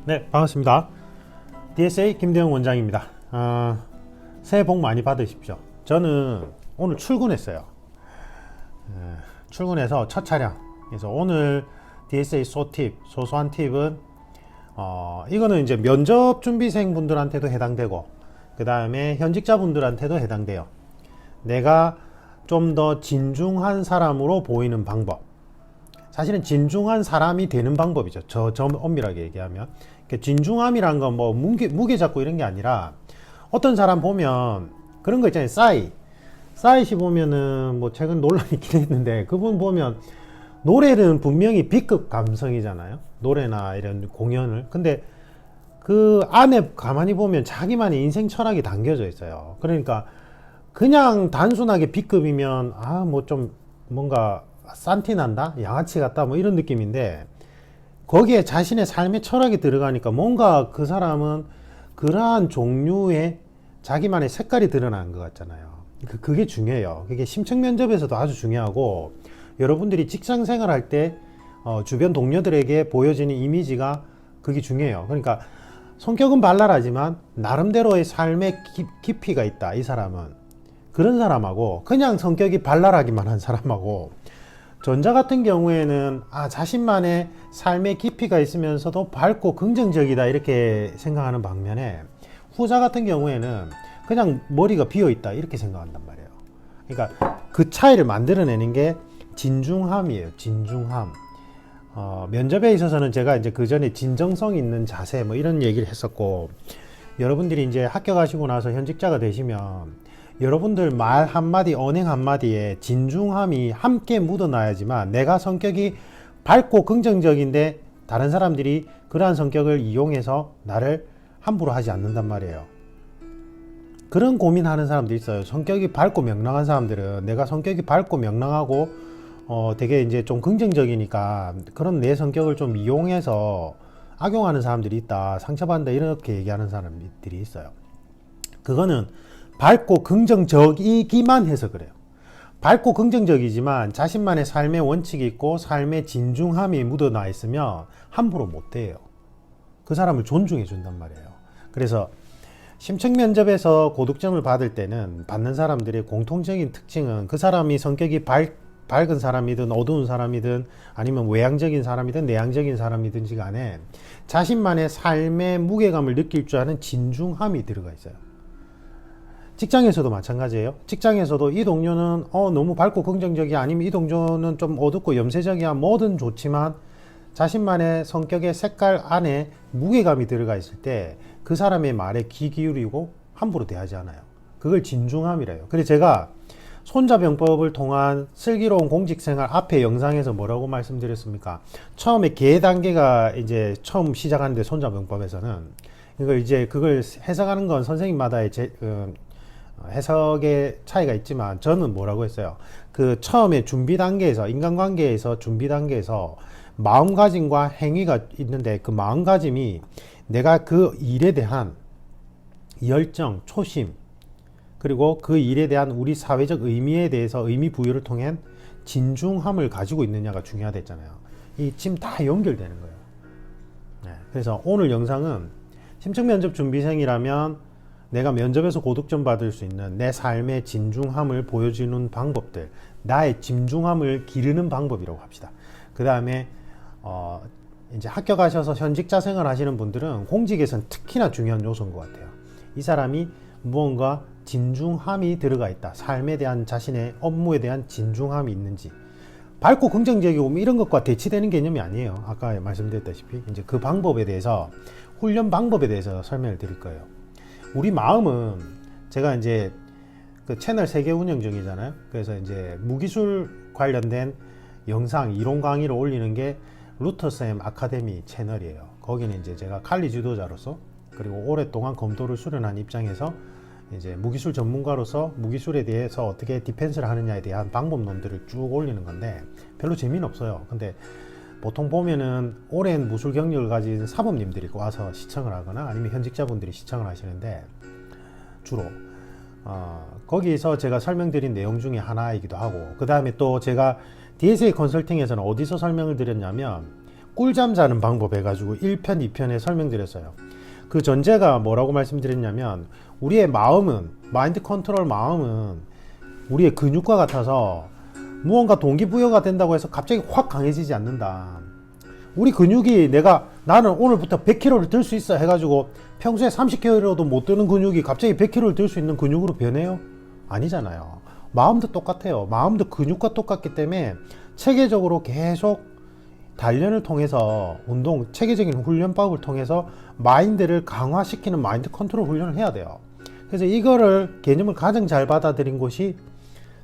네, 반갑습니다. DSA 김대영 원장입니다. 새해 복 많이 받으십시오. 저는 오늘 출근했어요. 출근해서 첫 차량. 그래서 오늘 DSA 소팁, 소소한 팁은 이거는 이제 면접 준비생 분들한테도 해당되고, 그 다음에 현직자 분들한테도 해당돼요. 내가 좀 더 진중한 사람으로 보이는 방법. 사실은 진중한 사람이 되는 방법이죠. 저 엄밀하게 얘기하면. 진중함이란 건 뭐 무게 잡고 이런 게 아니라, 어떤 사람 보면 그런 거 있잖아요. 싸이씨 보면은 뭐 최근 논란이 있긴 했는데, 그분 보면 노래는 분명히 B급 감성이잖아요. 노래나 이런 공연을. 근데 그 안에 가만히 보면 자기만의 인생 철학이 담겨져 있어요. 그러니까 그냥 단순하게 B급이면 뭐 좀 뭔가 싼티 난다? 양아치 같다? 뭐 이런 느낌인데, 거기에 자신의 삶의 철학이 들어가니까 뭔가 그 사람은 그러한 종류의 자기만의 색깔이 드러나는 것 같잖아요. 그게 중요해요. 그게 심층 면접에서도 아주 중요하고, 여러분들이 직장 생활할 때 주변 동료들에게 보여지는 이미지가 그게 중요해요. 그러니까 성격은 발랄하지만 나름대로의 삶의 깊이가 있다. 이 사람은 그런 사람하고, 그냥 성격이 발랄하기만 한 사람하고, 전자 같은 경우에는 자신만의 삶의 깊이가 있으면서도 밝고 긍정적이다 이렇게 생각하는 반면에, 후자 같은 경우에는 그냥 머리가 비어있다 이렇게 생각한단 말이에요. 그러니까 그 차이를 만들어내는 게 진중함이에요. 진중함. 면접에 있어서는 제가 이제 그 전에 진정성 있는 자세 뭐 이런 얘기를 했었고, 여러분들이 이제 합격하시고 나서 현직자가 되시면 여러분들 말 한마디, 언행 한마디에 진중함이 함께 묻어나야지만, 내가 성격이 밝고 긍정적인데 다른 사람들이 그러한 성격을 이용해서 나를 함부로 하지 않는단 말이에요. 그런 고민하는 사람들이 있어요. 성격이 밝고 명랑한 사람들은, 내가 성격이 밝고 명랑하고 되게 이제 좀 긍정적이니까 그런 내 성격을 좀 이용해서 악용하는 사람들이 있다, 상처받는다 이렇게 얘기하는 사람들이 있어요. 그거는 밝고 긍정적이기만 해서 그래요. 밝고 긍정적이지만 자신만의 삶의 원칙이 있고 삶의 진중함이 묻어나 있으면 함부로 못 돼요. 그 사람을 존중해 준단 말이에요. 그래서 심층 면접에서 고득점을 받을 때는, 받는 사람들의 공통적인 특징은 그 사람이 성격이 밝은 사람이든 어두운 사람이든 아니면 외향적인 사람이든 내향적인 사람이든지 간에 자신만의 삶의 무게감을 느낄 줄 아는 진중함이 들어가 있어요. 직장에서도 마찬가지예요. 직장에서도 이 동료는 너무 밝고 긍정적이야, 아니면 이 동료는 좀 어둡고 염세적이야, 뭐든 좋지만 자신만의 성격의 색깔 안에 무게감이 들어가 있을 때 그 사람의 말에 귀 기울이고 함부로 대하지 않아요. 그걸 진중함이래요. 그래서 제가 손자병법을 통한 슬기로운 공직생활 앞에 영상에서 뭐라고 말씀드렸습니까? 처음에 개 단계가 이제 처음 시작하는데, 손자병법에서는 그걸 해석하는 건 선생님마다의 해석의 차이가 있지만, 저는 뭐라고 했어요? 그 처음에 준비 단계에서, 인간관계에서 준비 단계에서 마음가짐과 행위가 있는데, 그 마음가짐이 내가 그 일에 대한 열정, 초심, 그리고 그 일에 대한 우리 사회적 의미에 대해서 의미 부여를 통한 진중함을 가지고 있느냐가 중요하댔잖아요. 이 지금 다 연결되는 거예요. 네, 그래서 오늘 영상은 심층 면접 준비생이라면 내가 면접에서 고득점 받을 수 있는 내 삶의 진중함을 보여주는 방법들, 나의 진중함을 기르는 방법이라고 합시다. 그 다음에 이제 합격하셔서 현직자 생활 하시는 분들은 공직에서는 특히나 중요한 요소인 것 같아요. 이 사람이 무언가 진중함이 들어가 있다, 삶에 대한 자신의 업무에 대한 진중함이 있는지. 밝고 긍정적이고 이런 것과 대치되는 개념이 아니에요. 아까 말씀드렸다시피 이제 그 방법에 대해서, 훈련 방법에 대해서 설명을 드릴 거예요. 우리 마음은, 제가 이제 그 채널 3개 운영 중이잖아요. 그래서 이제 무기술 관련된 영상 이론 강의를 올리는 게 루터쌤 아카데미 채널이에요. 거기는 이제 제가 칼리 지도자로서, 그리고 오랫동안 검도를 수련한 입장에서 이제 무기술 전문가로서 무기술에 대해서 어떻게 디펜스를 하느냐에 대한 방법론들을 쭉 올리는 건데, 별로 재미는 없어요. 근데 보통 보면은 오랜 무술 경력을 가진 사범님들이 와서 시청을 하거나 아니면 현직자분들이 시청을 하시는데, 주로 거기서 제가 설명드린 내용 중에 하나이기도 하고, 그 다음에 또 제가 DSA 컨설팅에서는 어디서 설명을 드렸냐면, 꿀잠 자는 방법 해가지고 1편, 2편에 설명드렸어요. 그 전제가 뭐라고 말씀드렸냐면 우리의 마음은, 마인드 컨트롤 마음은 우리의 근육과 같아서 무언가 동기부여가 된다고 해서 갑자기 확 강해지지 않는다. 우리 근육이 나는 오늘부터 100kg를 들 수 있어 해가지고 평소에 30kg도 못 드는 근육이 갑자기 100kg를 들 수 있는 근육으로 변해요? 아니잖아요. 마음도 똑같아요. 마음도 근육과 똑같기 때문에 체계적으로 계속 단련을 통해서 체계적인 훈련법을 통해서 마인드를 강화시키는 마인드 컨트롤 훈련을 해야 돼요. 그래서 이거를 개념을 가장 잘 받아들인 곳이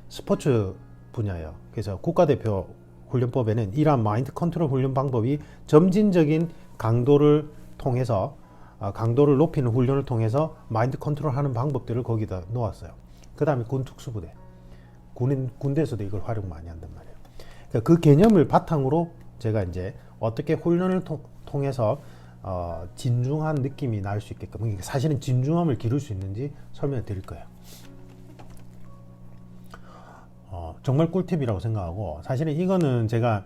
스포츠 분야예요. 그래서 국가대표 훈련법에는 이러한 마인드 컨트롤 훈련 방법이 점진적인 강도를 통해서 강도를 높이는 훈련을 통해서 마인드 컨트롤 하는 방법들을 거기다 놓았어요. 그 다음에 군 특수부대, 군대에서도 이걸 활용 많이 한단 말이에요. 그러니까 그 개념을 바탕으로 제가 이제 어떻게 훈련을 통해서 진중한 느낌이 날 수 있게끔, 사실은 진중함을 기를 수 있는지 설명을 드릴 거예요. 정말 꿀팁이라고 생각하고, 사실은 이거는 제가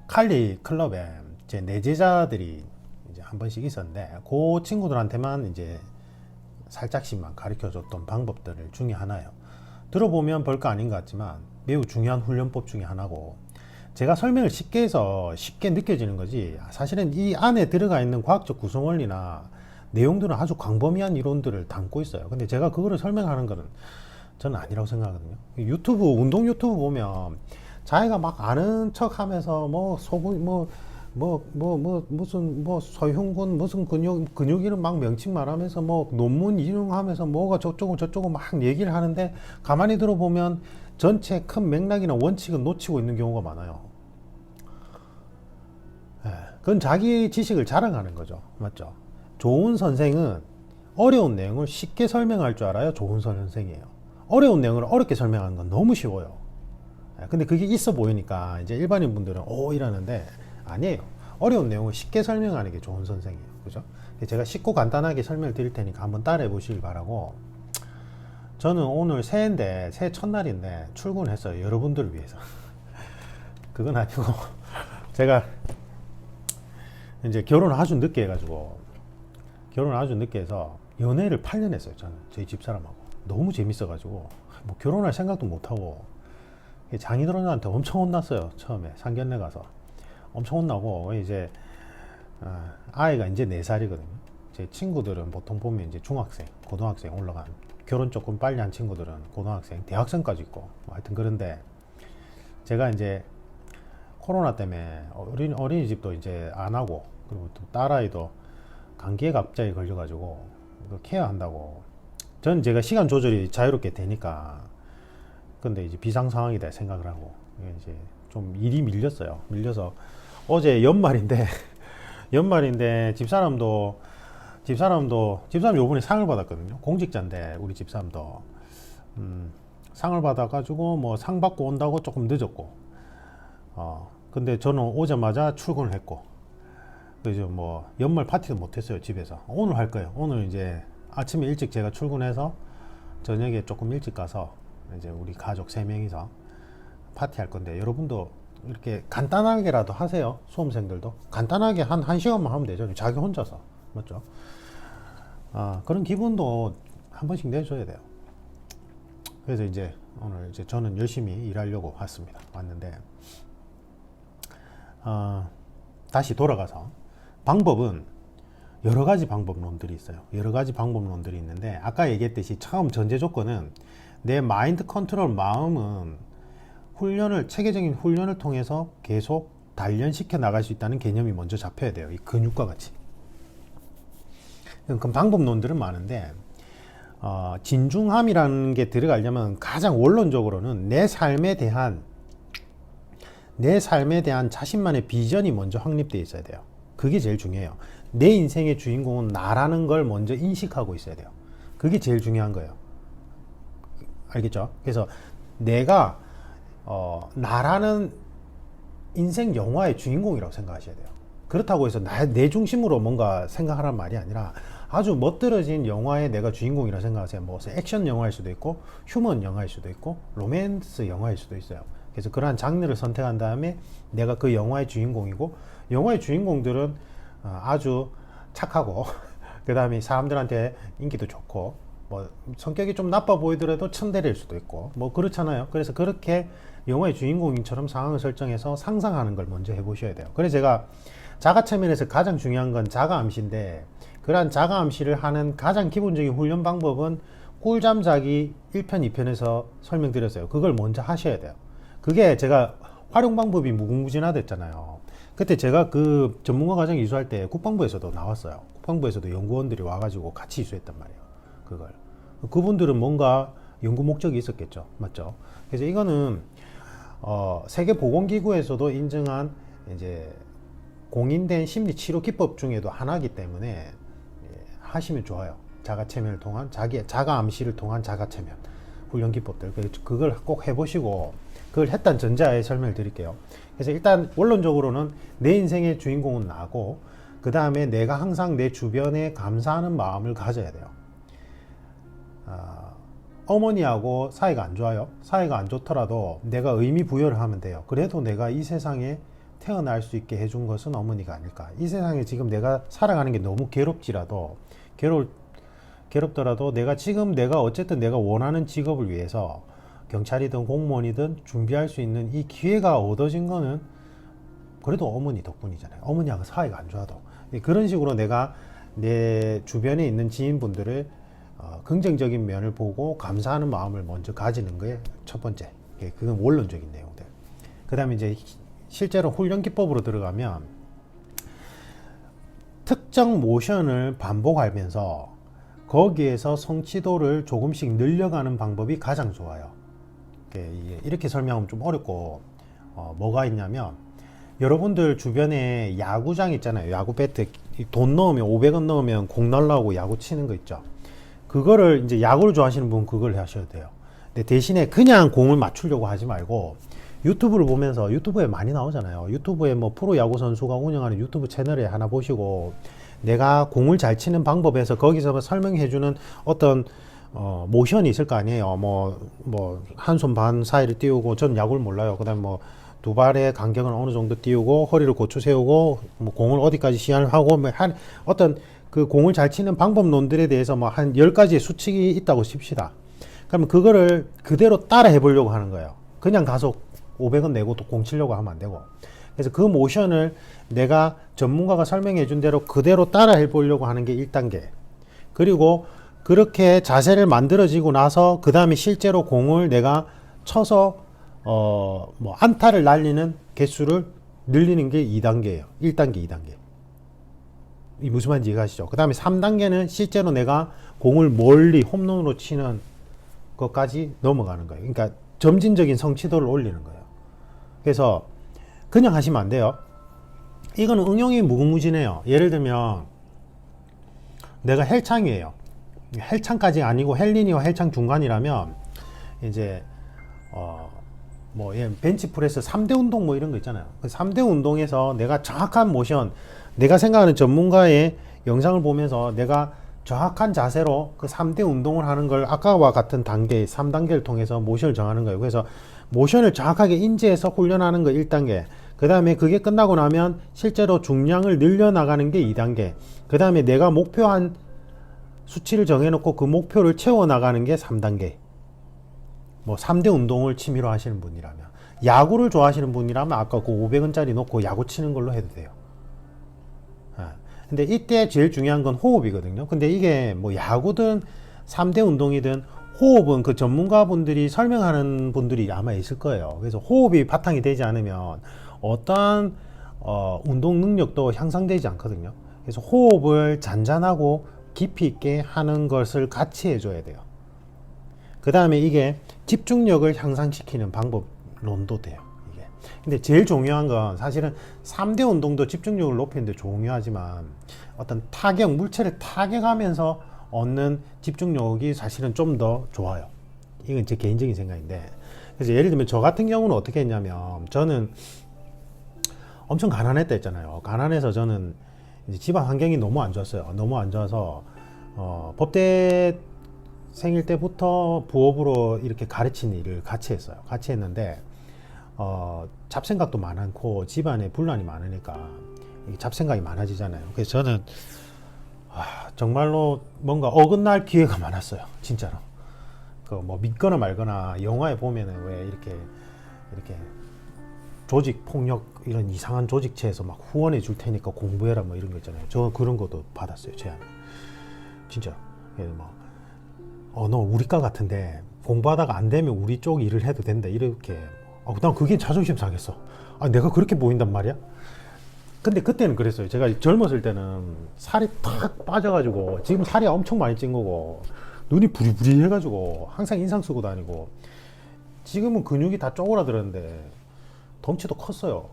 칼리 클럽에 제 내제자들이 이제 한 번씩 있었는데 그 친구들한테만 이제 살짝씩만 가르쳐 줬던 방법들 중에 하나예요. 들어보면 별거 아닌 것 같지만 매우 중요한 훈련법 중에 하나고, 제가 설명을 쉽게 해서 쉽게 느껴지는 거지 사실은 이 안에 들어가 있는 과학적 구성 원리나 내용들은 아주 광범위한 이론들을 담고 있어요. 근데 제가 그거를 설명하는 거는 저는 아니라고 생각하거든요. 운동 유튜브 보면 자기가 막 아는 척 하면서 무슨 서흉근 무슨 근육 이름 막 명칭 말하면서 논문 인용하면서 뭐가 저쪽은 막 얘기를 하는데 가만히 들어보면 전체 큰 맥락이나 원칙은 놓치고 있는 경우가 많아요. 그건 자기 지식을 자랑하는 거죠. 맞죠? 좋은 선생은 어려운 내용을 쉽게 설명할 줄 알아요. 좋은 선생이에요. 어려운 내용을 어렵게 설명하는 건 너무 쉬워요. 근데 그게 있어 보이니까 이제 일반인 분들은 이러는데 아니에요. 어려운 내용을 쉽게 설명하는 게 좋은 선생이에요. 그죠? 제가 쉽고 간단하게 설명을 드릴 테니까 한번 따라해 보시길 바라고, 저는 오늘 새해 첫날인데 출근했어요. 여러분들을 위해서. 그건 아니고 제가 이제 결혼을 아주 늦게 해가지고, 결혼을 아주 늦게 해서 연애를 8년 했어요. 저는 저희 집사람하고 너무 재밌어가지고 결혼할 생각도 못하고, 장인어른한테 엄청 혼났어요. 처음에 상견례 가서 엄청 혼나고, 이제 아이가 이제 4살이거든요. 제 친구들은 보통 보면 이제 중학생, 고등학생 올라간, 결혼 조금 빨리 한 친구들은 고등학생, 대학생까지 있고, 하여튼 그런데 제가 이제 코로나 때문에 어린이집도 이제 안 하고, 그리고 또 딸아이도 감기에 갑자기 걸려가지고 케어한다고, 전 제가 시간 조절이 자유롭게 되니까, 근데 이제 비상 상황이다 생각을 하고 이제 좀 일이 밀려서 어제 연말인데 집사람도 요번에 상을 받았거든요. 공직자인데 우리 집사람도 상을 받아가지고 상 받고 온다고 조금 늦었고, 근데 저는 오자마자 출근을 했고, 그래서 연말 파티도 못했어요. 집에서 오늘 할 거예요. 오늘 이제 아침에 일찍 제가 출근해서 저녁에 조금 일찍 가서 이제 우리 가족 3명이서 파티 할 건데, 여러분도 이렇게 간단하게라도 하세요. 수험생들도 간단하게 한 1시간만 하면 되죠. 자기 혼자서. 맞죠? 그런 기분도 한 번씩 내줘야 돼요. 그래서 이제 오늘 이제 저는 열심히 일하려고 왔는데, 다시 돌아가서 방법은 여러 가지 방법론들이 있어요. 여러 가지 방법론들이 있는데, 아까 얘기했듯이 처음 전제 조건은 내 마인드 컨트롤 마음은 체계적인 훈련을 통해서 계속 단련시켜 나갈 수 있다는 개념이 먼저 잡혀야 돼요. 이 근육과 같이. 그럼 방법론들은 많은데, 진중함이라는 게 들어가려면 가장 원론적으로는 내 삶에 대한 자신만의 비전이 먼저 확립되어 있어야 돼요. 그게 제일 중요해요. 내 인생의 주인공은 나라는 걸 먼저 인식하고 있어야 돼요. 그게 제일 중요한 거예요. 알겠죠? 그래서 내가 나라는 인생 영화의 주인공이라고 생각하셔야 돼요. 그렇다고 해서 내 중심으로 뭔가 생각하란 말이 아니라 아주 멋들어진 영화의 내가 주인공이라고 생각하세요. 액션 영화일 수도 있고, 휴먼 영화일 수도 있고, 로맨스 영화일 수도 있어요. 그래서 그러한 장르를 선택한 다음에 내가 그 영화의 주인공이고, 영화의 주인공들은 아주 착하고 그 다음에 사람들한테 인기도 좋고, 뭐 성격이 좀 나빠 보이더라도 츤데레일 수도 있고 뭐 그렇잖아요. 그래서 그렇게 영화의 주인공처럼 상황을 설정해서 상상하는 걸 먼저 해보셔야 돼요. 그래서 제가 자가체면에서 가장 중요한 건 자가암시인데, 그러한 자가암시를 하는 가장 기본적인 훈련 방법은 꿀잠 자기 1편, 2편에서 설명드렸어요. 그걸 먼저 하셔야 돼요. 그게 제가 활용 방법이 무궁무진하다 했잖아요. 그때 제가 그 전문가 과정 이수할 때 국방부에서도 나왔어요. 국방부에서도 연구원들이 와가지고 같이 이수했단 말이에요. 그걸. 그분들은 뭔가 연구 목적이 있었겠죠. 맞죠? 그래서 이거는 세계보건기구에서도 인정한 이제 공인된 심리치료 기법 중에도 하나이기 때문에 하시면 좋아요. 자가체면을 통한 자가암시를 통한 자가체면 훈련 기법들, 그걸 꼭 해보시고, 그걸 했다는 전제하에 설명을 드릴게요. 그래서 일단 원론적으로는 내 인생의 주인공은 나고, 그 다음에 내가 항상 내 주변에 감사하는 마음을 가져야 돼요. 어머니하고 사이가 안 좋아요. 사이가 안 좋더라도 내가 의미 부여를 하면 돼요. 그래도 내가 이 세상에 태어날 수 있게 해준 것은 어머니가 아닐까. 이 세상에 지금 내가 살아가는 게 너무 괴롭더라도 내가 어쨌든 내가 원하는 직업을 위해서 경찰이든 공무원이든 준비할 수 있는 이 기회가 얻어진 거는 그래도 어머니 덕분이잖아요. 어머니하고 사이가 안 좋아도. 그런 식으로 내가 내 주변에 있는 지인분들을 긍정적인 면을 보고 감사하는 마음을 먼저 가지는 게 첫 번째. 그건 원론적인 내용들. 그 다음에 이제 실제로 훈련 기법으로 들어가면 특정 모션을 반복하면서 거기에서 성취도를 조금씩 늘려가는 방법이 가장 좋아요. 이렇게 설명하면 좀 어렵고, 뭐가 있냐면, 여러분들 주변에 야구장 있잖아요. 야구 배트 돈 넣으면 500원 넣으면 공 날라오고 야구 치는 거 있죠. 그거를 이제 야구를 좋아하시는 분은 그걸 하셔야 돼요. 근데 대신에 그냥 공을 맞추려고 하지 말고, 유튜브를 보면서, 유튜브에 많이 나오잖아요. 유튜브에 뭐 프로 야구 선수가 운영하는 유튜브 채널에 하나 보시고, 내가 공을 잘 치는 방법에서 거기서 설명해주는 어떤 모션이 있을 거 아니에요. 뭐 한 손 반 사이를 띄우고, 전 야구를 몰라요. 그다음 뭐 두 발의 간격을 어느 정도 띄우고 허리를 고추 세우고 뭐 공을 어디까지 시야를 하고 뭐 한 어떤 그 공을 잘 치는 방법론들에 대해서 뭐 한 10가지의 수칙이 있다고 칩시다. 그러면 그거를 그대로 따라 해보려고 하는 거예요. 그냥 가서 500원 내고 또 공 치려고 하면 안 되고. 그래서 그 모션을 내가 전문가가 설명해 준 대로 그대로 따라 해보려고 하는 게 1단계. 그리고 그렇게 자세를 만들어지고 나서 그 다음에 실제로 공을 내가 쳐서 뭐 안타를 날리는 개수를 늘리는 게 2단계예요. 1단계, 2단계. 이 무슨 말인지 이해가시죠? 그 다음에 3단계는 실제로 내가 공을 멀리 홈런으로 치는 것까지 넘어가는 거예요. 그러니까 점진적인 성취도를 올리는 거예요. 그래서 그냥 하시면 안 돼요. 이거는 응용이 무궁무진해요. 예를 들면 내가 헬창이에요. 헬창까지 아니고 헬린이와 헬창 중간이라면 이제 뭐 벤치프레스 3대 운동 뭐 이런 거 있잖아요. 그 3대 운동에서 내가 정확한 모션, 내가 생각하는 전문가의 영상을 보면서 내가 정확한 자세로 그 3대 운동을 하는 걸 아까와 같은 단계 3단계를 통해서 모션을 정하는 거예요. 그래서 모션을 정확하게 인지해서 훈련하는 거 1단계. 그 다음에 그게 끝나고 나면 실제로 중량을 늘려나가는 게 2단계. 그 다음에 내가 목표한 수치를 정해놓고 그 목표를 채워나가는 게 3단계. 뭐 3대 운동을 취미로 하시는 분이라면, 야구를 좋아하시는 분이라면 아까 그 500원짜리 놓고 야구 치는 걸로 해도 돼요. 근데 이때 제일 중요한 건 호흡이거든요. 근데 이게 뭐 야구든 3대 운동이든 호흡은 그 전문가분들이 설명하는 분들이 아마 있을 거예요. 그래서 호흡이 바탕이 되지 않으면 어떠한 운동 능력도 향상되지 않거든요. 그래서 호흡을 잔잔하고 깊이 있게 하는 것을 같이 해줘야 돼요. 그 다음에 이게 집중력을 향상시키는 방법론도 돼요. 이게. 근데 제일 중요한 건 사실은 3대 운동도 집중력을 높이는데 중요하지만 어떤 물체를 타격하면서 얻는 집중력이 사실은 좀 더 좋아요. 이건 제 개인적인 생각인데. 그래서 예를 들면 저 같은 경우는 어떻게 했냐면, 저는 엄청 가난했다 했잖아요. 가난해서 저는 이제 집안 환경이 너무 안 좋았어요. 너무 안 좋아서 법대 생일 때부터 부업으로 이렇게 가르치는 일을 같이 했어요. 같이 했는데 잡생각도 많고 집안에 분란이 많으니까 이게 잡생각이 많아지잖아요. 그래서 저는 정말로 뭔가 어긋날 기회가 많았어요. 진짜로. 그 뭐 믿거나 말거나 영화에 보면은 왜 이렇게 조직 폭력 이런 이상한 조직체에서 막 후원해 줄 테니까 공부해라 뭐 이런 거 있잖아요. 저 그런 것도 받았어요. 제안. 진짜. 너 우리과 같은데 공부하다가 안 되면 우리 쪽 일을 해도 된다 이렇게. 난 그게 자존심 상했어. 내가 그렇게 보인단 말이야? 근데 그때는 그랬어요. 제가 젊었을 때는 살이 탁 빠져가지고 지금 살이 엄청 많이 찐 거고 눈이 부리부리 해가지고 항상 인상 쓰고 다니고 지금은 근육이 다 쪼그라들었는데 덩치도 컸어요.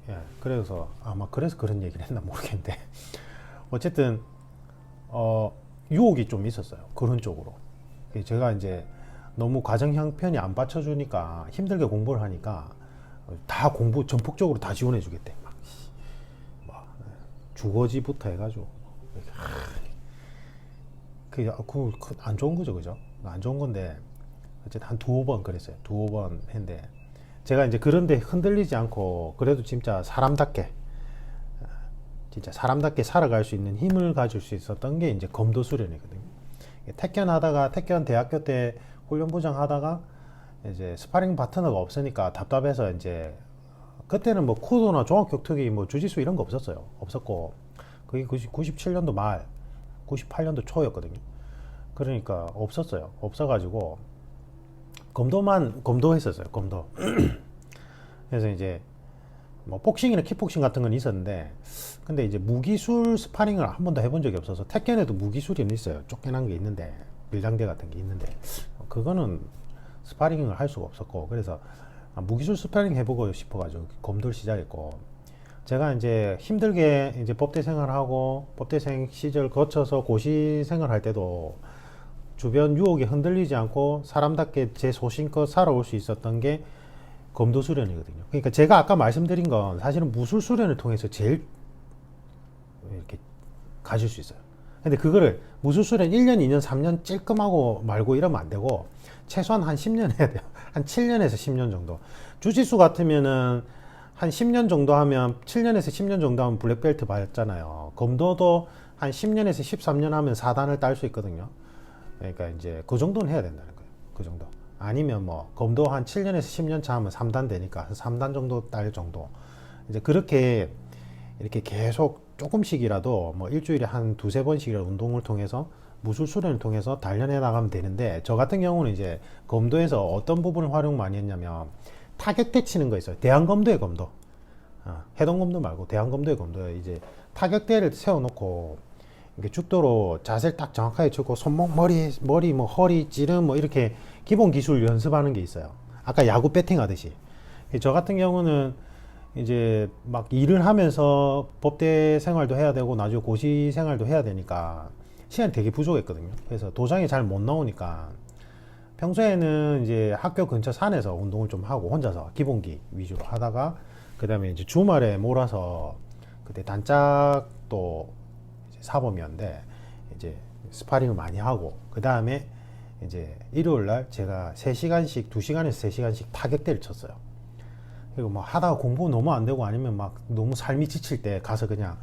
예, 그래서 아마 그래서 그런 얘기를 했나 모르겠는데 어쨌든 유혹이 좀 있었어요. 그런 쪽으로. 제가 이제 너무 가정 형편이 안 받쳐주니까 힘들게 공부를 하니까 다 공부 전폭적으로 다 지원해 주겠대. 막 주거지부터 해가지고 안 좋은 거죠, 그죠? 안 좋은 건데 어쨌든 한 두어 번 그랬어요. 두어 번 했는데 제가 이제 그런데 흔들리지 않고 그래도 진짜 사람답게 살아갈 수 있는 힘을 가질 수 있었던 게 이제 검도 수련이거든요. 택견 대학교 때 훈련부장 하다가 이제 스파링 파트너가 없으니까 답답해서 이제 그때는 뭐 쿠도나 종합격투기 뭐 주짓수 이런 거 없었고 그게 97년도 말 98년도 초였거든요. 그러니까 없어가지고 검도 했었어요. 검도. 그래서 이제 뭐 복싱이나 킥복싱 같은 건 있었는데 근데 이제 무기술 스파링을 한 번도 해본 적이 없어서 택견에도 무기술이 있어요. 쫓겨난 게 있는데 밀당대 같은 게 있는데 그거는 스파링을 할 수가 없었고 그래서 무기술 스파링 해보고 싶어가지고 검도를 시작했고 제가 이제 힘들게 이제 법대 생활하고 법대생 시절 거쳐서 고시 생활할 때도 주변 유혹에 흔들리지 않고 사람답게 제 소신껏 살아올 수 있었던 게 검도 수련이거든요. 그러니까 제가 아까 말씀드린 건 사실은 무술 수련을 통해서 제일 이렇게 가질 수 있어요. 근데 그거를 무술 수련 1년, 2년, 3년 찔끔하고 말고 이러면 안 되고 최소한 한 10년 해야 돼요. 한 7년에서 10년 정도. 주짓수 같으면은 한 10년 정도 하면 7년에서 10년 정도 하면 블랙벨트 받잖아요. 검도도 한 10년에서 13년 하면 4단을 딸 수 있거든요. 그러니까 이제 그 정도는 해야 된다는 거예요. 그 정도. 아니면 뭐 검도 한 7년에서 10년 차 하면 3단 되니까 3단 정도 딸 정도. 이제 그렇게 이렇게 계속 조금씩이라도 뭐 일주일에 한 두세 번씩이라도 운동을 통해서 무술 수련을 통해서 단련해 나가면 되는데 저 같은 경우는 이제 검도에서 어떤 부분을 활용 많이 했냐면 타격대 치는 거 있어요. 대한검도의 검도. 해동검도 말고 대한검도의 검도에 이제 타격대를 세워놓고 이렇게 죽도로 자세를 딱 정확하게 치고 손목, 머리, 뭐 허리, 찌름 뭐 이렇게 기본 기술 연습하는 게 있어요. 아까 야구 배팅 하듯이. 저 같은 경우는 이제 막 일을 하면서 법대 생활도 해야 되고 나중에 고시 생활도 해야 되니까 시간이 되게 부족했거든요. 그래서 도장이 잘 못 나오니까 평소에는 이제 학교 근처 산에서 운동을 좀 하고 혼자서 기본기 위주로 하다가 그 다음에 이제 주말에 몰아서 그때 단짝도 사범이었는데 이제 스파링을 많이 하고 그 다음에 이제 일요일날 제가 3시간씩 2시간에서 3시간씩 타격대를 쳤어요. 그리고 뭐 하다가 공부 너무 안 되고 아니면 막 너무 삶이 지칠 때 가서 그냥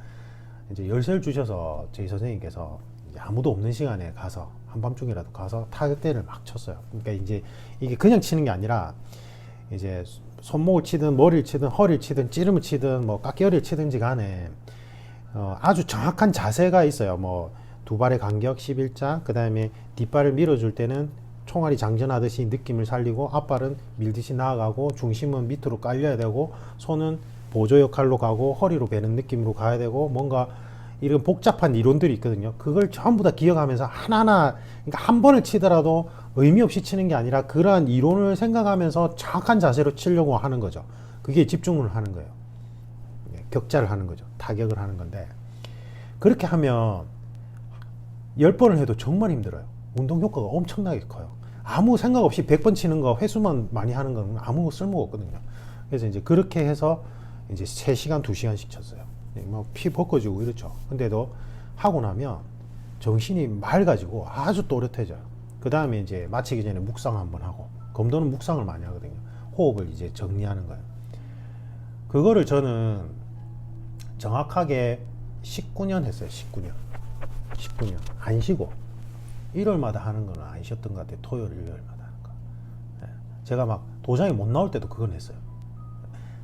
이제 열쇠를 주셔서 저희 선생님께서 이제 아무도 없는 시간에 가서 한밤중이라도 가서 타격대를 막 쳤어요. 그러니까 이제 이게 그냥 치는 게 아니라 이제 손목을 치든 머리를 치든 허리를 치든 찌름을 치든 뭐 깎이어리를 치든지 간에 아주 정확한 자세가 있어요. 뭐 두 발의 간격 11자, 그 다음에 뒷발을 밀어줄 때는 총알이 장전하듯이 느낌을 살리고 앞발은 밀듯이 나아가고 중심은 밑으로 깔려야 되고 손은 보조 역할로 가고 허리로 베는 느낌으로 가야 되고 뭔가 이런 복잡한 이론들이 있거든요. 그걸 전부 다 기억하면서 하나하나 그러니까 한 번을 치더라도 의미 없이 치는 게 아니라 그러한 이론을 생각하면서 정확한 자세로 치려고 하는 거죠. 그게 집중을 하는 거예요. 격자를 하는 거죠. 타격을 하는 건데 그렇게 하면 10번을 해도 정말 힘들어요. 운동 효과가 엄청나게 커요. 아무 생각 없이 100번 치는 거 횟수만 많이 하는 건 아무 쓸모가 없거든요. 그래서 이제 그렇게 해서 이제 3시간, 2시간씩 쳤어요. 막 피 벗겨지고 이렇죠. 근데도 하고 나면 정신이 맑아지고 아주 또렷해져요. 그 다음에 이제 마치기 전에 묵상 한번 하고 검도는 묵상을 많이 하거든요. 호흡을 이제 정리하는 거예요. 그거를 저는 정확하게 19년 했어요. 19년 안 쉬고 1월마다 하는 거는 안 쉬었던 것 같아요. 토요일 일요일마다 하는 거. 예. 제가 막 도장이 못 나올 때도 그건 했어요.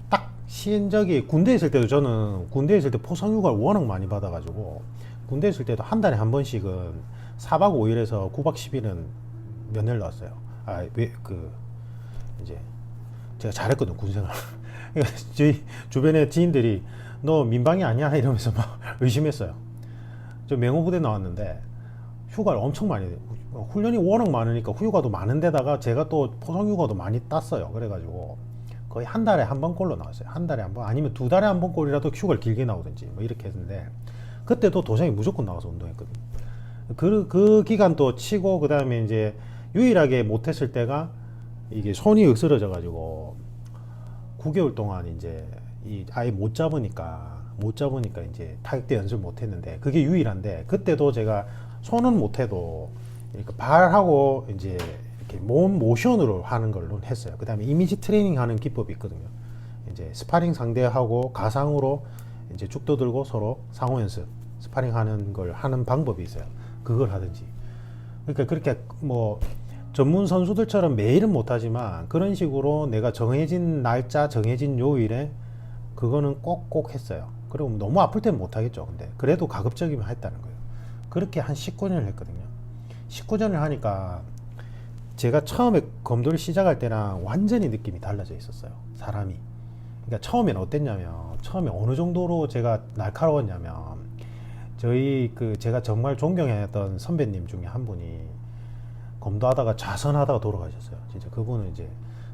딱 쉬는 적이 군대에 있을 때도 저는 군대에 있을 때 포상휴가를 워낙 많이 받아가지고 군대에 있을 때도 한 달에 한 번씩은 4박 5일에서 9박 10일은 면회를 나왔어요. 이제 제가 잘했거든 군생활. 저희 주변에 지인들이 너 민방위 아니야 이러면서 막 의심했어요. 저 맹호부대 나왔는데 휴가를 엄청 많이 훈련이 워낙 많으니까 휴가도 많은데다가 제가 또 포상휴가도 많이 땄어요. 그래가지고 거의 한 달에 한 번꼴로 나왔어요. 한 달에 한 번 아니면 두 달에 한 번꼴이라도 휴가를 길게 나오든지 뭐 이렇게 했는데 그때도 도장이 무조건 나와서 운동했거든요. 그 기간 또 치고 그 다음에 이제 유일하게 못했을 때가 이게 손이 으스러져 가지고 9개월 동안 이제 아예 못 잡으니까 이제 타격대 연습을 못 했는데 그게 유일한데 그때도 제가 손은 못 해도 이렇게 발하고 이제 이렇게 몸 모션으로 하는 걸로 했어요. 그 다음에 이미지 트레이닝 하는 기법이 있거든요. 이제 스파링 상대하고 가상으로 이제 쭉 떠들고 서로 상호 연습 스파링 하는 걸 하는 방법이 있어요. 그걸 하든지. 그러니까 그렇게 뭐 전문 선수들처럼 매일은 못하지만 그런 식으로 내가 정해진 날짜 정해진 요일에 그거는 꼭꼭 했어요. 그리고 너무 아플 때는 못하겠죠. 근데 그래도 가급적이면 했다는 거예요. 그렇게 한 19년을 했거든요. 19년을 하니까 제가 처음에 검도를 시작할 때랑 완전히 느낌이 달라져 있었어요. 사람이. 그러니까 처음엔 어땠냐면 처음에 어느 정도로 제가 날카로웠냐면 저희 제가 정말 존경했던 선배님 중에 한 분이 검도하다가 좌선하다가 돌아가셨어요. 진짜 그분은 이제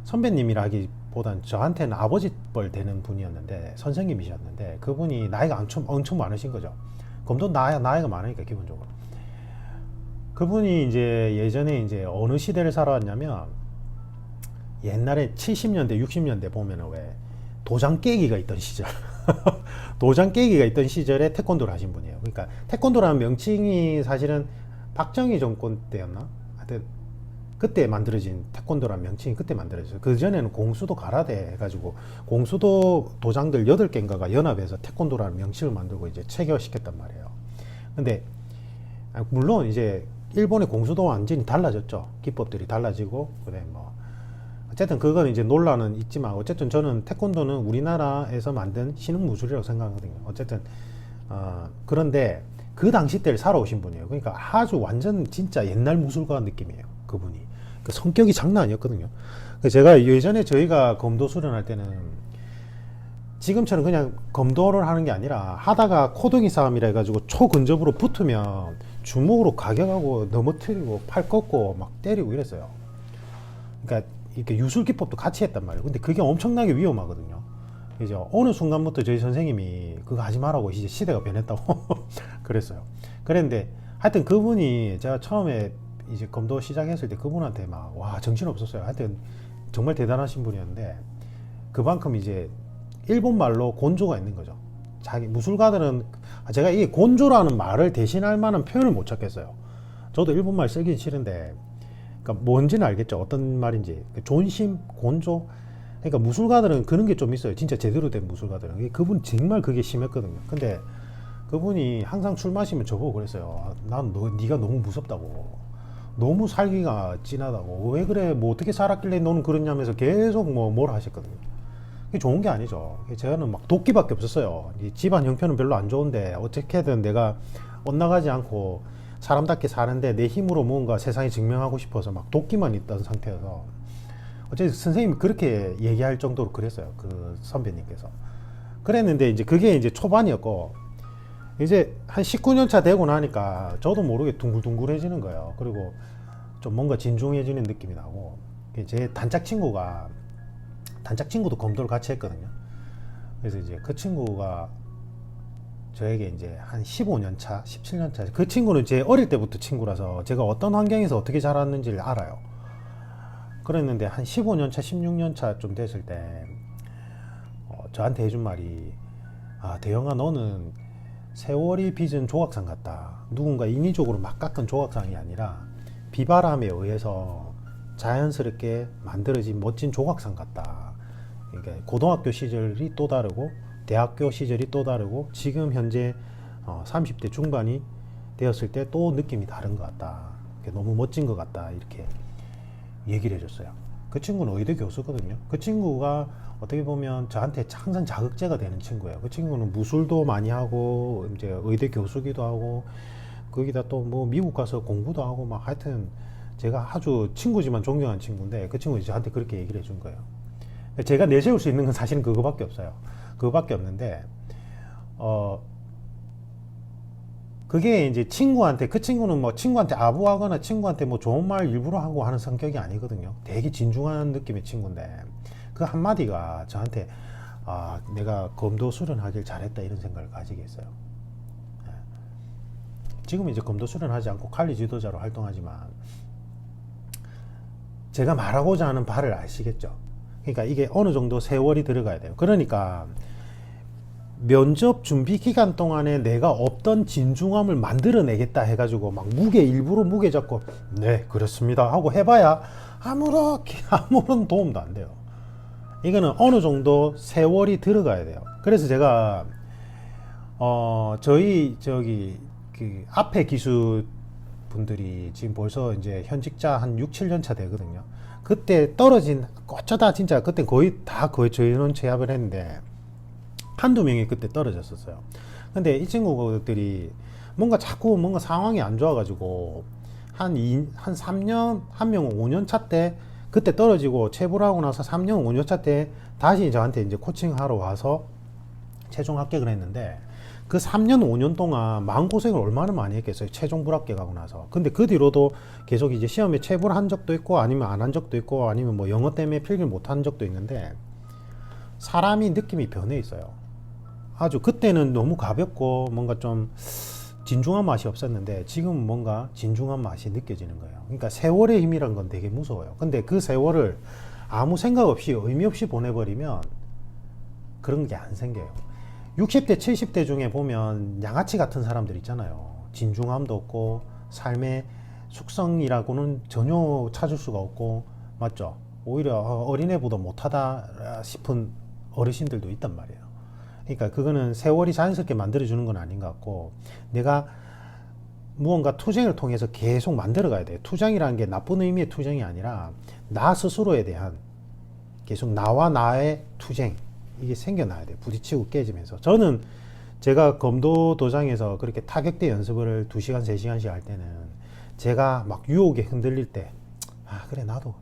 선배님이라기보단 저한테는 아버지뻘 되는 분이었는데 선생님이셨는데 그분이 나이가 엄청 많으신 거죠. 검도 나이가 많으니까 기본적으로. 그분이 이제 예전에 이제 어느 시대를 살아왔냐면 옛날에 70년대 60년대 보면은 왜 도장 깨기가 있던 시절 도장 깨기가 있던 시절에 태권도를 하신 분이에요. 그러니까 태권도라는 명칭이 사실은 박정희 정권 때였나? 하여튼 그때 만들어진 태권도라는 명칭이 그때 만들어졌어요. 그 전에는 공수도 가라데 해가지고 공수도 도장들 8개인가가 연합해서 태권도라는 명칭을 만들고 이제 체계화시켰단 말이에요. 근데 물론 이제 일본의 공수도 완전히 달라졌죠. 기법들이 달라지고 그다음에 뭐 어쨌든 그건 이제 논란은 있지만 어쨌든 저는 태권도는 우리나라에서 만든 신흥무술이라고 생각하거든요. 어쨌든 그런데 그 당시 때를 살아오신 분이에요. 그러니까 아주 완전 진짜 옛날 무술가 느낌이에요. 그분이. 그 성격이 장난 아니었거든요. 제가 예전에 저희가 검도 수련할 때는 지금처럼 그냥 검도를 하는 게 아니라 하다가 코동이 싸움이라 해가지고 초근접으로 붙으면 주먹으로 가격하고 넘어뜨리고 팔 꺾고 막 때리고 이랬어요. 그러니까 이렇게 유술 기법도 같이 했단 말이에요. 근데 그게 엄청나게 위험하거든요. 이제 어느 순간부터 저희 선생님이 그거 하지 말라고 이제 시대가 변했다고 그랬어요. 그랬는데 하여튼 그분이 제가 처음에 이제 검도 시작했을 때 그분한테 막 와 정신 없었어요. 하여튼 정말 대단하신 분이었는데 그만큼 이제 일본 말로 곤조가 있는 거죠. 자기 무술가들은 제가 이 곤조라는 말을 대신할 만한 표현을 못 찾겠어요. 저도 일본 말 쓰긴 싫은데 그러니까 뭔지는 알겠죠. 어떤 말인지. 존심, 곤조. 그러니까 무술가들은 그런 게 좀 있어요. 진짜 제대로 된 무술가들은. 그분 정말 그게 심했거든요. 근데 그분이 항상 술 마시면 저보고 그랬어요. 네가 너무 무섭다고. 너무 살기가 진하다고. 왜 그래? 뭐 어떻게 살았길래 너는 그러냐면서 계속 뭐라 하셨거든요. 그게 좋은 게 아니죠. 저는 막 도끼밖에 없었어요. 집안 형편은 별로 안 좋은데 어떻게든 내가 엇나가지 않고 사람답게 사는데 내 힘으로 뭔가 세상에 증명하고 싶어서 막 도끼만 있던 상태여서 어쨌든 선생님이 그렇게 얘기할 정도로 그랬어요. 그 선배님께서. 그랬는데 이제 그게 이제 초반이었고 이제 한 19년 차 되고 나니까 저도 모르게 둥글둥글해지는 거예요. 그리고 좀 뭔가 진중해지는 느낌이 나고 제 단짝 친구도 검도를 같이 했거든요. 그래서 이제 그 친구가 저에게 이제 한 15년 차, 17년 차. 그 친구는 제 어릴 때부터 친구라서 제가 어떤 환경에서 어떻게 자랐는지를 알아요. 그랬는데 한 15년 차, 16년 차 좀 됐을 때 저한테 해준 말이 대영아 너는 세월이 빚은 조각상 같다. 누군가 인위적으로 막 깎은 조각상이 아니라 비바람에 의해서 자연스럽게 만들어진 멋진 조각상 같다. 그러니까 고등학교 시절이 또 다르고 대학교 시절이 또 다르고 지금 현재 30대 중반이 되었을 때 또 느낌이 다른 것 같다. 너무 멋진 것 같다. 이렇게 얘기를 해줬어요. 그 친구는 의대 교수거든요. 그 친구가 어떻게 보면 저한테 항상 자극제가 되는 친구예요. 그 친구는 무술도 많이 하고 이제 의대 교수기도 하고 거기다 또 뭐 미국 가서 공부도 하고 막 하여튼 제가 아주 친구지만 존경하는 친구인데 그 친구가 저한테 그렇게 얘기를 해준 거예요. 제가 내세울 수 있는 건 사실은 그거밖에 없어요. 그거밖에 없는데 그게 이제 친구한테, 그 친구는 뭐 친구한테 아부하거나 친구한테 뭐 좋은 말 일부러 하고 하는 성격이 아니거든요. 되게 진중한 느낌의 친구인데 그 한마디가 저한테 내가 검도 수련하길 잘했다 이런 생각을 가지게 했어요. 지금은 이제 검도 수련하지 않고 칼리 지도자로 활동하지만 제가 말하고자 하는 바를 아시겠죠? 그러니까 이게 어느 정도 세월이 들어가야 돼요. 그러니까 면접 준비 기간 동안에 내가 없던 진중함을 만들어내겠다 해가지고 막 일부러 무게 잡고 네 그렇습니다 하고 해봐야 아무런 도움도 안 돼요. 이거는 어느 정도 세월이 들어가야 돼요. 그래서 제가 저희 그 앞에 기수 분들이 지금 벌써 이제 현직자 한 6, 7년 차 되거든요. 그때 떨어진 어쩌다 진짜 그때 거의 저희는 취업을 했는데 한두 명이 그때 떨어졌었어요. 근데 이 친구들이 자꾸 상황이 안 좋아가지고 한 3년, 한 명은 5년 차 때 그때 떨어지고 체불 하고 나서 3년, 5년 차 때 다시 저한테 이제 코칭하러 와서 최종 합격을 했는데 그 3년, 5년 동안 마음고생을 얼마나 많이 했겠어요. 최종 불합격하고 나서. 근데 그 뒤로도 계속 이제 시험에 체불한 적도 있고 아니면 안 한 적도 있고 아니면 뭐 영어 때문에 필기를 못 한 적도 있는데 사람이 느낌이 변해 있어요. 아주 그때는 너무 가볍고 뭔가 좀 진중한 맛이 없었는데 지금 뭔가 진중한 맛이 느껴지는 거예요. 그러니까 세월의 힘이란 건 되게 무서워요. 근데 그 세월을 아무 생각 없이 의미 없이 보내버리면 그런 게 안 생겨요. 60대 70대 중에 보면 양아치 같은 사람들 있잖아요. 진중함도 없고 삶의 숙성이라고는 전혀 찾을 수가 없고 맞죠? 오히려 어린애보다 못하다 싶은 어르신들도 있단 말이에요. 그러니까 그거는 세월이 자연스럽게 만들어주는 건 아닌 것 같고 내가 무언가 투쟁을 통해서 계속 만들어 가야 돼요. 투쟁이라는 게 나쁜 의미의 투쟁이 아니라 나 스스로에 대한 계속 나와 나의 투쟁 이게 생겨나야 돼요. 부딪히고 깨지면서. 저는 제가 검도 도장에서 그렇게 타격대 연습을 2시간 3시간씩 할 때는 제가 막 유혹에 흔들릴 때 그래 나도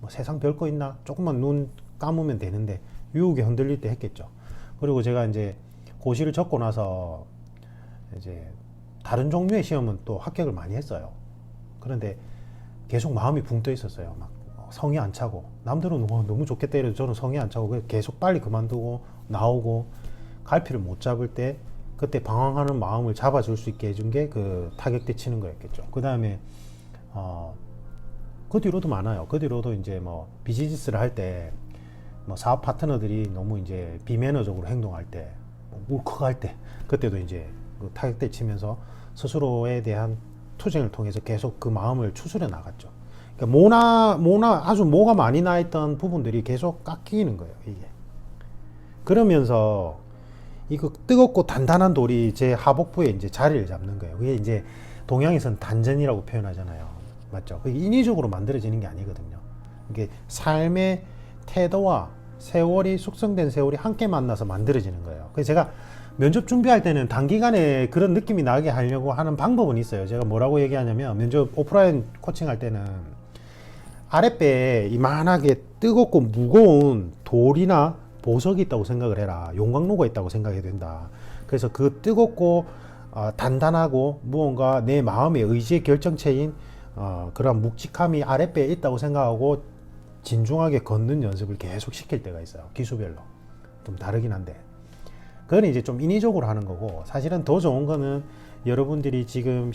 뭐 세상 별거 있나 조금만 눈 감으면 되는데 유혹에 흔들릴 때 했겠죠. 그리고 제가 이제 고시를 적고 나서 이제 다른 종류의 시험은 또 합격을 많이 했어요. 그런데 계속 마음이 붕 떠 있었어요. 막 성이 안 차고 남들은 너무 좋겠다 이래도 저는 성이 안 차고 계속 빨리 그만두고 나오고 갈피를 못 잡을 때 그때 방황하는 마음을 잡아줄 수 있게 해준 게 그 타격대 치는 거였겠죠. 그 다음에 그 뒤로도 많아요. 그 뒤로도 이제 뭐 비즈니스를 할 때 뭐 사업 파트너들이 너무 이제 비매너적으로 행동할 때, 울컥할 때, 그때도 이제 그 타격대 치면서 스스로에 대한 투쟁을 통해서 계속 그 마음을 추스려 나갔죠. 그러니까 아주 모가 많이 나 있던 부분들이 계속 깎이는 거예요, 이게. 그러면서 이거 뜨겁고 단단한 돌이 제 하복부에 이제 자리를 잡는 거예요. 그게 이제 동양에서는 단전이라고 표현하잖아요. 맞죠? 그게 인위적으로 만들어지는 게 아니거든요. 이게 삶의 태도와 세월이 숙성된 세월이 함께 만나서 만들어지는 거예요. 그래서 제가 면접 준비할 때는 단기간에 그런 느낌이 나게 하려고 하는 방법은 있어요. 제가 뭐라고 얘기하냐면 면접 오프라인 코칭할 때는 아랫배에 이만하게 뜨겁고 무거운 돌이나 보석이 있다고 생각을 해라. 용광로가 있다고 생각해야 된다. 그래서 그 뜨겁고 단단하고 무언가 내 마음의 의지의 결정체인 그런 묵직함이 아랫배에 있다고 생각하고 진중하게 걷는 연습을 계속 시킬 때가 있어요. 기수별로. 좀 다르긴 한데. 그건 이제 좀 인위적으로 하는 거고 사실은 더 좋은 거는 여러분들이 지금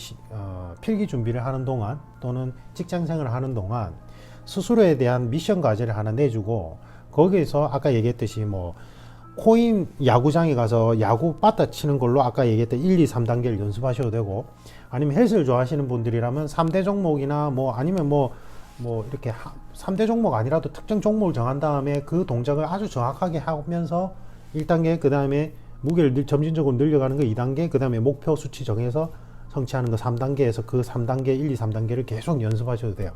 필기 준비를 하는 동안 또는 직장생활을 하는 동안 스스로에 대한 미션 과제를 하나 내주고 거기에서 아까 얘기했듯이 뭐 코인 야구장에 가서 야구 빠따 치는 걸로 아까 얘기했던 1, 2, 3단계를 연습하셔도 되고 아니면 헬스를 좋아하시는 분들이라면 3대 종목이나 뭐 아니면 뭐 뭐 이렇게 3대 종목 아니라도 특정 종목을 정한 다음에 그 동작을 아주 정확하게 하면서 1단계, 그 다음에 무게를 점진적으로 늘려가는 거 2단계, 그 다음에 목표 수치 정해서 성취하는 거 3단계에서 그 3단계, 1, 2, 3단계를 계속 연습하셔도 돼요.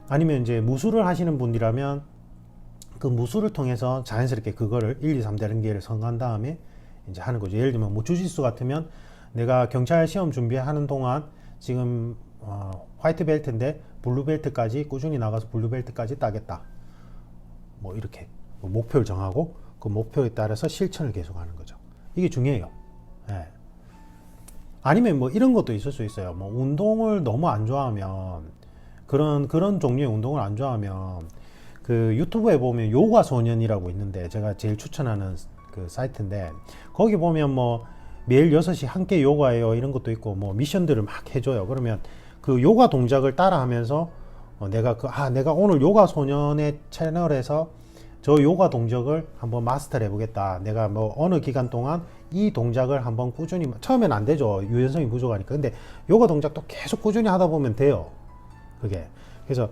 아니면 이제 무술을 하시는 분이라면 그 무술을 통해서 자연스럽게 그거를 1, 2, 3단계를 성공한 다음에 이제 하는 거죠. 예를 들면 뭐 주짓수 같으면 내가 경찰 시험 준비하는 동안 지금 화이트 벨트인데 블루 벨트까지 꾸준히 나가서 블루 벨트까지 따겠다. 뭐 이렇게 목표를 정하고 그 목표에 따라서 실천을 계속하는 거죠. 이게 중요해요. 예. 아니면 뭐 이런 것도 있을 수 있어요. 뭐 운동을 너무 안 좋아하면 그런 종류의 운동을 안 좋아하면 그 유튜브에 보면 요가 소년이라고 있는데 제가 제일 추천하는 그 사이트인데 거기 보면 뭐 매일 6시 함께 요가해요 이런 것도 있고 뭐 미션들을 막 해줘요. 그러면 그 요가 동작을 따라 하면서 내가 오늘 요가 소년의 채널에서 저 요가 동작을 한번 마스터 해보겠다. 내가 뭐 어느 기간 동안 이 동작을 한번 꾸준히, 처음엔 안 되죠. 유연성이 부족하니까. 근데 요가 동작도 계속 꾸준히 하다 보면 돼요. 그게. 그래서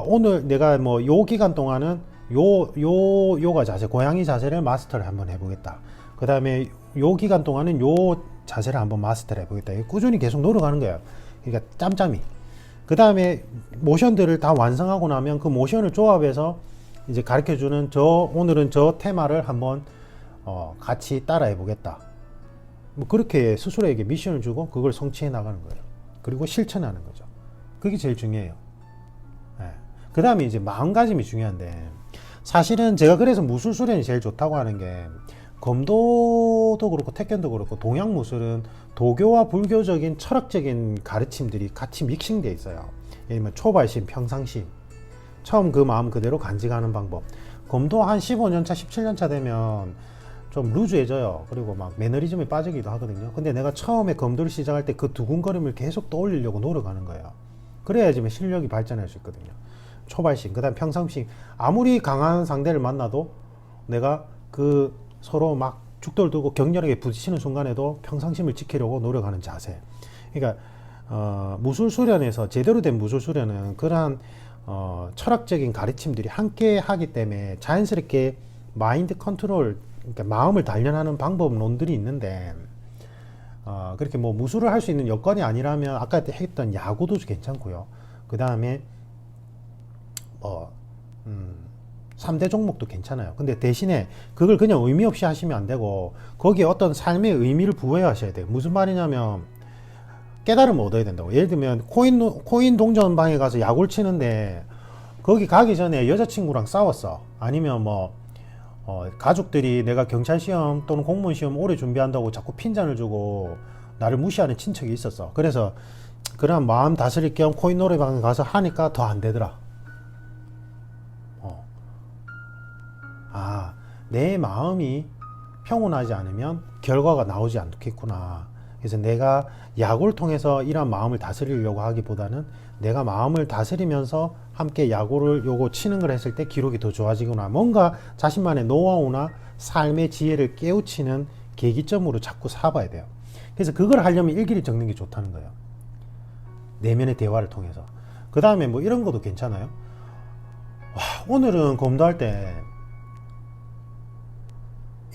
오늘 내가 뭐 요 기간 동안은 요가 자세, 고양이 자세를 마스터를 한번 해보겠다. 그 다음에 요 기간 동안은 요 자세를 한번 마스터를 해보겠다. 꾸준히 계속 노력하는 거예요. 그러니까 짬짬이. 그 다음에 모션들을 다 완성하고 나면 그 모션을 조합해서 이제 가르쳐주는 오늘은 저 테마를 한번 같이 따라해 보겠다. 뭐 그렇게 스스로에게 미션을 주고 그걸 성취해 나가는 거예요. 그리고 실천하는 거죠. 그게 제일 중요해요. 네. 그 다음에 이제 마음가짐이 중요한데 사실은 제가 그래서 무술 수련이 제일 좋다고 하는 게 검도도 그렇고 태권도 그렇고 동양 무술은 도교와 불교적인 철학적인 가르침들이 같이 믹싱되어 있어요. 예를 들면 초발심, 평상심, 처음 그 마음 그대로 간직하는 방법. 검도 한 15년차, 17년차 되면 좀 루즈해져요. 그리고 막 매너리즘에 빠지기도 하거든요. 근데 내가 처음에 검도를 시작할 때 그 두근거림을 계속 떠올리려고 노력하는 거예요. 그래야지 실력이 발전할 수 있거든요. 초발심, 그 다음 평상심. 아무리 강한 상대를 만나도 내가 그 서로 막 죽돌 두고 격렬하게 부딪히는 순간에도 평상심을 지키려고 노력하는 자세. 그러니까 무술 수련에서 제대로 된 무술 수련은 그러한 철학적인 가르침들이 함께 하기 때문에 자연스럽게 마인드 컨트롤, 그러니까 마음을 단련하는 방법론들이 있는데 그렇게 뭐 무술을 할 수 있는 여건이 아니라면 아까 했던 야구도 괜찮고요. 그 다음에 3대 종목도 괜찮아요. 근데 대신에 그걸 그냥 의미 없이 하시면 안 되고 거기에 어떤 삶의 의미를 부여하셔야 돼요. 무슨 말이냐면 깨달음을 얻어야 된다고. 예를 들면 코인 동전방에 가서 야구를 치는데 거기 가기 전에 여자친구랑 싸웠어. 아니면 뭐 가족들이 내가 경찰 시험 또는 공무원 시험 오래 준비한다고 자꾸 핀잔을 주고 나를 무시하는 친척이 있었어. 그래서 그런 마음 다스릴 겸 코인 노래방에 가서 하니까 더 안 되더라. 내 마음이 평온하지 않으면 결과가 나오지 않겠구나. 그래서 내가 야구를 통해서 이런 마음을 다스리려고 하기보다는 내가 마음을 다스리면서 함께 야구를 요거 치는 걸 했을 때 기록이 더 좋아지거나 뭔가 자신만의 노하우나 삶의 지혜를 깨우치는 계기점으로 자꾸 삼아야 돼요. 그래서 그걸 하려면 일기를 적는 게 좋다는 거예요. 내면의 대화를 통해서. 그 다음에 뭐 이런 것도 괜찮아요. 오늘은 검도할 때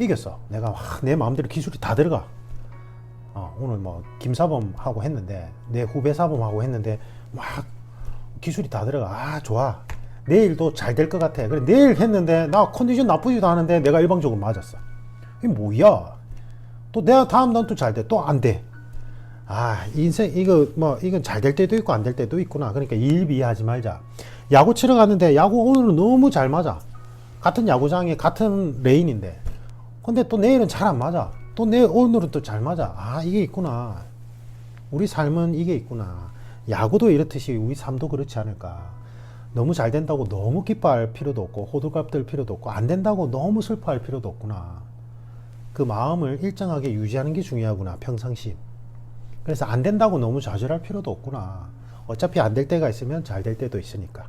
이겼어. 내가 내 마음대로 기술이 다 들어가. 오늘 뭐 김사범하고 했는데 내 후배 사범하고 했는데 막 기술이 다 들어가. 좋아. 내일도 잘 될 것 같아. 그래 내일 했는데 나 컨디션 나쁘지도 않은데 내가 일방적으로 맞았어. 이게 뭐야? 또 내가 다음 날 또 잘 돼. 또 안 돼. 인생 이건 잘 될 때도 있고 안 될 때도 있구나. 그러니까 일비하지 말자. 야구 치러 갔는데 야구 오늘은 너무 잘 맞아. 같은 야구장에 같은 레인인데 근데 또 내일은 잘 안 맞아. 또 오늘은 또 잘 맞아. 이게 있구나. 우리 삶은 이게 있구나. 야구도 이렇듯이 우리 삶도 그렇지 않을까. 너무 잘 된다고 너무 기뻐할 필요도 없고 호들갑 들 필요도 없고 안 된다고 너무 슬퍼할 필요도 없구나. 그 마음을 일정하게 유지하는 게 중요하구나. 평상시. 그래서 안 된다고 너무 좌절할 필요도 없구나. 어차피 안 될 때가 있으면 잘 될 때도 있으니까.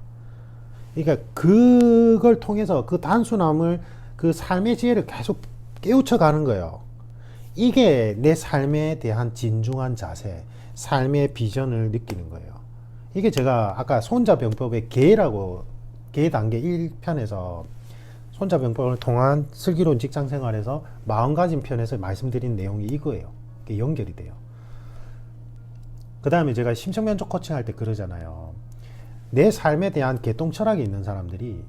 그러니까 그걸 통해서 그 단순함을 그 삶의 지혜를 계속 깨우쳐 가는 거예요. 이게 내 삶에 대한 진중한 자세, 삶의 비전을 느끼는 거예요. 이게 제가 아까 손자병법의 계라고 계 단계 1편에서 손자병법을 통한 슬기로운 직장생활에서 마음가짐 편에서 말씀드린 내용이 이거예요. 이게 연결이 돼요. 그 다음에 제가 심층면접 코칭할 때 그러잖아요. 내 삶에 대한 개똥 철학이 있는 사람들이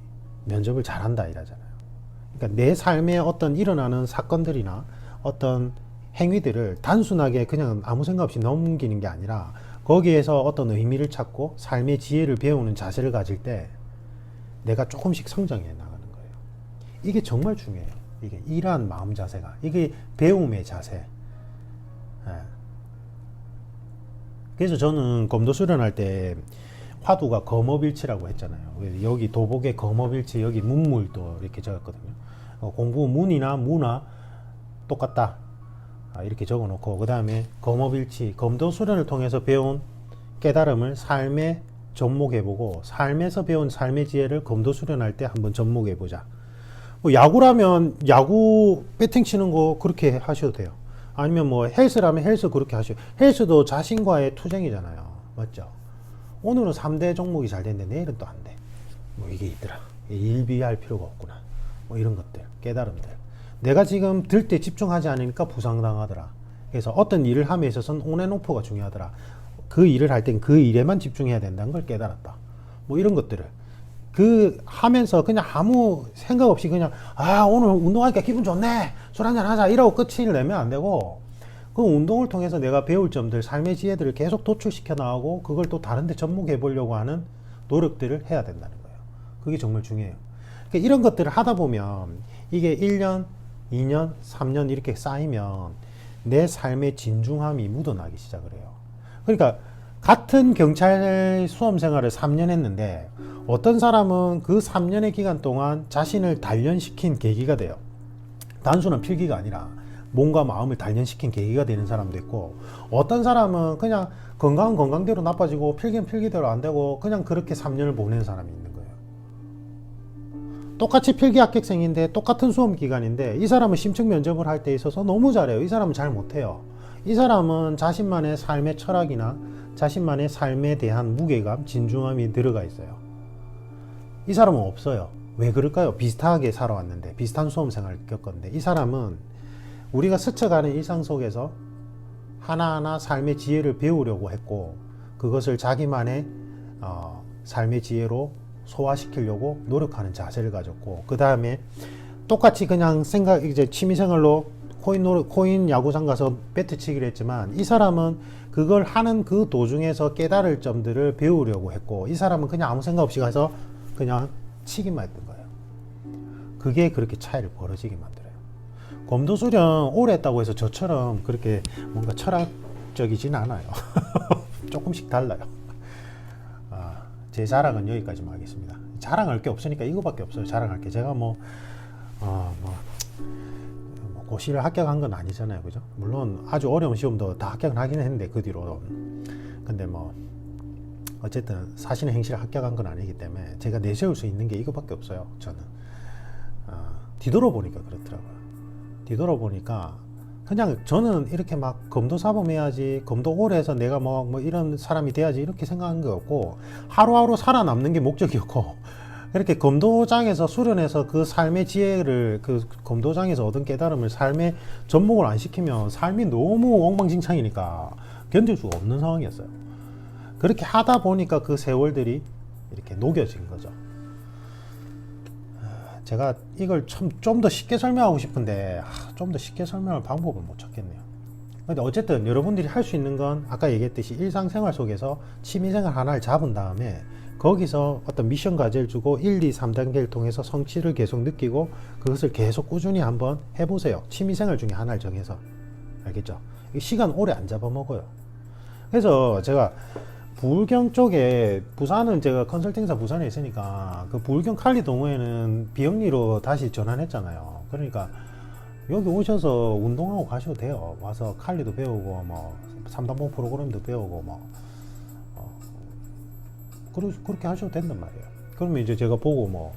면접을 잘한다 이러잖아요. 그러니까 내 삶에 어떤 일어나는 사건들이나 어떤 행위들을 단순하게 그냥 아무 생각 없이 넘기는 게 아니라 거기에서 어떤 의미를 찾고 삶의 지혜를 배우는 자세를 가질 때 내가 조금씩 성장해 나가는 거예요. 이게 정말 중요해요. 이게 이러한 마음 자세가, 이게 배움의 자세. 예. 그래서 저는 검도 수련할 때 화두가 검업일치라고 했잖아요. 여기 도복의 검업일치, 여기 문물도 이렇게 적었거든요. 공부 문이나 무나 똑같다. 이렇게 적어 놓고, 그 다음에 검업일치, 검도 수련을 통해서 배운 깨달음을 삶에 접목해보고, 삶에서 배운 삶의 지혜를 검도 수련할 때 한번 접목해보자. 뭐 야구라면 야구 배팅 치는 거 그렇게 하셔도 돼요. 아니면 뭐 헬스라면 헬스 그렇게 하셔도, 헬스도 자신과의 투쟁이잖아요. 맞죠? 오늘은 3대 종목이 잘 됐는데 내일은 또 안 돼. 뭐 이게 있더라. 일비할 필요가 없구나. 뭐 이런 것들, 깨달음들. 내가 지금 들 때 집중하지 않으니까 부상당하더라. 그래서 어떤 일을 함에 있어서는 온앤오프가 중요하더라. 그 일을 할 땐 그 일에만 집중해야 된다는 걸 깨달았다. 뭐 이런 것들을 그 하면서 그냥 아무 생각 없이 그냥 오늘 운동하니까 기분 좋네, 술 한잔 하자 이러고 끝을 내면 안 되고, 그 운동을 통해서 내가 배울 점들, 삶의 지혜들을 계속 도출시켜 나가고 그걸 또 다른 데 접목해 보려고 하는 노력들을 해야 된다는 거예요. 그게 정말 중요해요. 그러니까 이런 것들을 하다 보면 이게 1년, 2년, 3년 이렇게 쌓이면 내 삶의 진중함이 묻어나기 시작을 해요. 그러니까 같은 경찰 수험 생활을 3년 했는데 어떤 사람은 그 3년의 기간 동안 자신을 단련시킨 계기가 돼요. 단순한 필기가 아니라 몸과 마음을 단련시킨 계기가 되는 사람도 있고, 어떤 사람은 그냥 건강은 건강대로 나빠지고 필기는 필기대로 안 되고 그냥 그렇게 3년을 보내는 사람이 있는 거예요. 똑같이 필기 합격생인데 똑같은 수험 기간인데 이 사람은 심층 면접을 할 때 있어서 너무 잘해요. 이 사람은 잘 못해요. 이 사람은 자신만의 삶의 철학이나 자신만의 삶에 대한 무게감, 진중함이 들어가 있어요. 이 사람은 없어요. 왜 그럴까요? 비슷하게 살아왔는데, 비슷한 수험 생활을 겪었는데, 이 사람은 우리가 스쳐가는 일상 속에서 하나하나 삶의 지혜를 배우려고 했고, 그것을 자기만의 삶의 지혜로 소화시키려고 노력하는 자세를 가졌고, 그 다음에 똑같이 그냥 이제 취미생활로 코인 야구장 가서 배트 치기를 했지만, 이 사람은 그걸 하는 그 도중에서 깨달을 점들을 배우려고 했고, 이 사람은 그냥 아무 생각 없이 가서 그냥 치기만 했던 거예요. 그게 그렇게 차이를 벌어지게 만들어요. 검도 수련 오래 했다고 해서 저처럼 그렇게 뭔가 철학적이진 않아요. 조금씩 달라요. 제 자랑은 여기까지만 하겠습니다. 자랑할 게 없으니까 이거밖에 없어요. 자랑할 게. 제가 고시를 합격한 건 아니잖아요. 그죠? 물론 아주 어려운 시험도 다 합격을 하긴 했는데 그 뒤로. 근데 어쨌든 사신의 행실을 합격한 건 아니기 때문에 제가 내세울 수 있는 게 이거밖에 없어요. 저는 뒤돌아보니까 그렇더라고요. 뒤돌아보니까 그냥 저는 이렇게 막 검도 사범해야지, 검도 오래 해서 내가 뭐 이런 사람이 돼야지 이렇게 생각한 게 없고, 하루하루 살아남는 게 목적이었고, 이렇게 검도장에서 수련해서 그 삶의 지혜를, 그 검도장에서 얻은 깨달음을 삶에 접목을 안 시키면 삶이 너무 엉망진창이니까 견딜 수가 없는 상황이었어요. 그렇게 하다 보니까 그 세월들이 이렇게 녹여진 거죠. 제가 이걸 좀 더 쉽게 설명하고 싶은데 좀 더 쉽게 설명할 방법을 못 찾겠네요. 근데 어쨌든 여러분들이 할 수 있는 건 아까 얘기했듯이 일상생활 속에서 취미생활 하나를 잡은 다음에 거기서 어떤 미션 과제를 주고 1, 2, 3단계를 통해서 성취를 계속 느끼고 그것을 계속 꾸준히 한번 해보세요. 취미생활 중에 하나를 정해서. 알겠죠? 시간 오래 안 잡아먹어요. 그래서 제가 부울경 쪽에, 부산은 제가 컨설팅사 부산에 있으니까 그 부울경 칼리 동호회는 비영리로 다시 전환했잖아요. 그러니까 여기 오셔서 운동하고 가셔도 돼요. 와서 칼리도 배우고 3단봉 프로그램도 배우고 그렇게 하셔도 된단 말이에요. 그러면 이제 제가 보고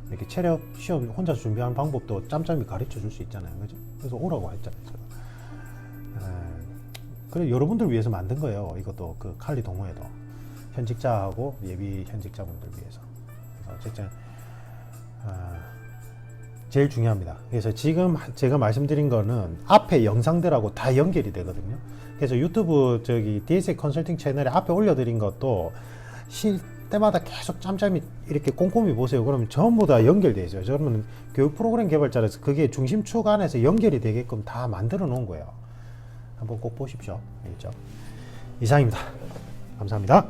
이렇게 체력 시험 혼자 준비하는 방법도 짬짬이 가르쳐 줄 수 있잖아요. 그죠? 그래서 오라고 했잖아요. 제가. 그래 여러분들 위해서 만든 거예요. 이것도 그 칼리 동호회도 현직자하고 예비 현직자분들 위해서. 그래서 어쨌든 제일 중요합니다. 그래서 지금 제가 말씀드린 거는 앞에 영상들하고 다 연결이 되거든요. 그래서 유튜브 DSA 컨설팅 채널에 앞에 올려드린 것도 쉴 때마다 계속 짬짬이 이렇게 꼼꼼히 보세요. 그러면 전부 다 연결되어 있어요. 저는 교육 프로그램 개발자라서 그게 중심축 안에서 연결이 되게끔 다 만들어 놓은 거예요. 한번 꼭 보십시오. 알겠죠? 이상입니다. 감사합니다.